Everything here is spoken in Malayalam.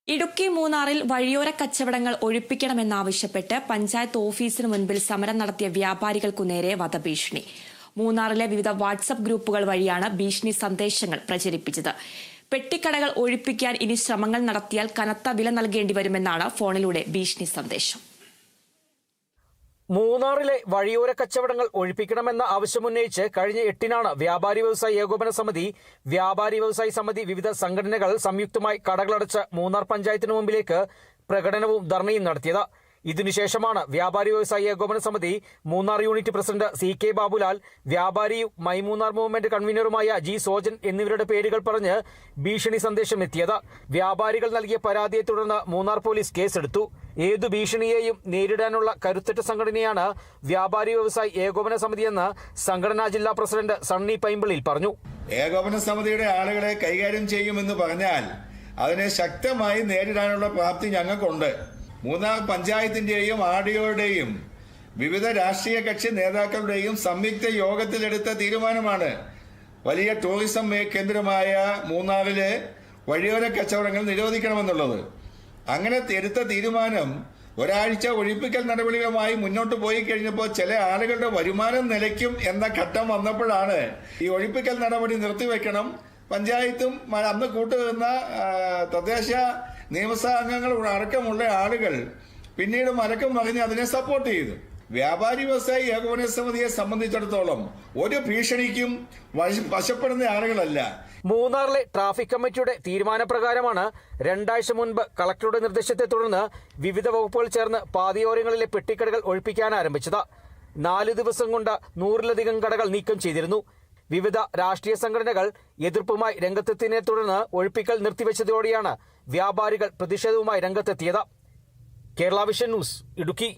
ഇടുക്കി മൂന്നാറിൽ വഴിയോര കച്ചവടങ്ങൾ ഒഴിപ്പിക്കണമെന്നാവശ്യപ്പെട്ട് പഞ്ചായത്ത് ഓഫീസിന് മുൻപിൽ സമരം നടത്തിയ വ്യാപാരികൾക്കു നേരെ വധഭീഷണി. മൂന്നാറിലെ വിവിധ വാട്സ്ആപ്പ് ഗ്രൂപ്പുകൾ വഴിയാണ് ഭീഷണി സന്ദേശങ്ങൾ പ്രചരിപ്പിച്ചത്. പെട്ടിക്കടകൾ ഒഴിപ്പിക്കാൻ ഇനി ശ്രമങ്ങൾ നടത്തിയാൽ കനത്ത വില നൽകേണ്ടി വരുമെന്നാണ് ഫോണിലൂടെ ഭീഷണി സന്ദേശം. മൂന്നാറിലെ വഴിയോര കച്ചവടങ്ങൾ ഒഴിപ്പിക്കണമെന്ന ആവശ്യമുന്നയിച്ച് കഴിഞ്ഞ 8-നാണ് വ്യാപാരി വ്യവസായി ഏകോപന സമിതി, വ്യാപാരി വ്യവസായി സമിതി, വിവിധ സംഘടനകൾ സംയുക്തമായി കടകളടച്ച് മൂന്നാർ പഞ്ചായത്തിന് മുമ്പിലേക്ക് പ്രകടനവും ധർണയും നടത്തിയത്. ഇതിനുശേഷമാണ് വ്യാപാരി വ്യവസായി ഏകോപന സമിതി Munnar unit president CK Babulal, വ്യാപാരിയും മൈ മൂന്നാർ മൂവ്മെന്റ് കൺവീനറുമായ G സോജൻ എന്നിവരുടെ പേരുകൾ പറഞ്ഞ് ഭീഷണി സന്ദേശം എത്തിയത്. വ്യാപാരികൾ നൽകിയ പരാതിയെ തുടർന്ന് മൂന്നാർ പോലീസ് കേസെടുത്തു. ഏതു ഭീഷണിയെയും നേരിടാനുള്ള കരുത്തുറ്റ സംഘടനയാണ് വ്യാപാരി വ്യവസായി ഏകോപന സമിതിയെന്ന് സംഘടനാ ജില്ലാ പ്രസിഡന്റ് സണ്ണി പൈമ്പിളിൽ പറഞ്ഞു. ഏകോപന സമിതിയുടെ ആളുകളെ കൈകാര്യം ചെയ്യുമെന്ന് പറഞ്ഞാൽ അതിനെ ശക്തമായി നേരിടാനുള്ള പ്രാപ്തി ഞങ്ങൾക്കുണ്ട്. മൂന്നാർ പഞ്ചായത്തിന്റെയും ആർഡിഒയുടെയും വിവിധ രാഷ്ട്രീയ കക്ഷി നേതാക്കളുടെയും സംയുക്ത യോഗത്തിലെടുത്ത തീരുമാനമാണ് വലിയ ടൂറിസം കേന്ദ്രമായ മൂന്നാറിലെ വഴിയോര കച്ചവടങ്ങൾ നിരോധിക്കണമെന്നുള്ളത്. അങ്ങനെ എടുത്ത തീരുമാനം ഒരാഴ്ച ഒഴിപ്പിക്കൽ നടപടികളുമായി മുന്നോട്ട് പോയി കഴിഞ്ഞപ്പോൾ ചില ആളുകളുടെ വരുമാനം നിലയ്ക്കും എന്ന ഘട്ടം വന്നപ്പോഴാണ് ഈ ഒഴിപ്പിക്കൽ നടപടി നിർത്തിവെക്കണം, പഞ്ചായത്തും അന്ന് കൂട്ടുനിന്ന തദ്ദേശ നിയമസഭാ അംഗങ്ങൾ അടക്കമുള്ള ആളുകൾ പിന്നീട് മലക്കം മറിഞ്ഞ് അതിനെ സപ്പോർട്ട് ചെയ്തു. വ്യാപാരി വ്യവസായി ഏകോപന സമിതിയെ സംബന്ധിച്ചിടത്തോളം ഒരു ഭീഷണിക്കും വശപ്പെടുന്ന ആളുകളല്ല. മൂന്നാറിലെ ട്രാഫിക് കമ്മിറ്റിയുടെ തീരുമാനപ്രകാരമാണ് 2 ആഴ്ച മുൻപ് കളക്ടറുടെ നിർദ്ദേശത്തെ തുടർന്ന് വിവിധ വകുപ്പുകൾ ചേർന്ന് പാതയോരങ്ങളിലെ പെട്ടിക്കടകൾ ഒഴിപ്പിക്കാൻ ആരംഭിച്ചത്. 4 ദിവസം കൊണ്ട് 100-ലധികം കടകൾ നീക്കം ചെയ്തിരുന്നു. വിവിധ രാഷ്ട്രീയ സംഘടനകൾ എതിർപ്പുമായി രംഗത്തെത്തിയതിനെ തുടർന്ന് ഒഴിപ്പിക്കൽ നിർത്തിവെച്ചതോടെയാണ് വ്യാപാരികൾ പ്രതിഷേധവുമായി രംഗത്തെത്തിയത്. Kerala vision news, Idukki.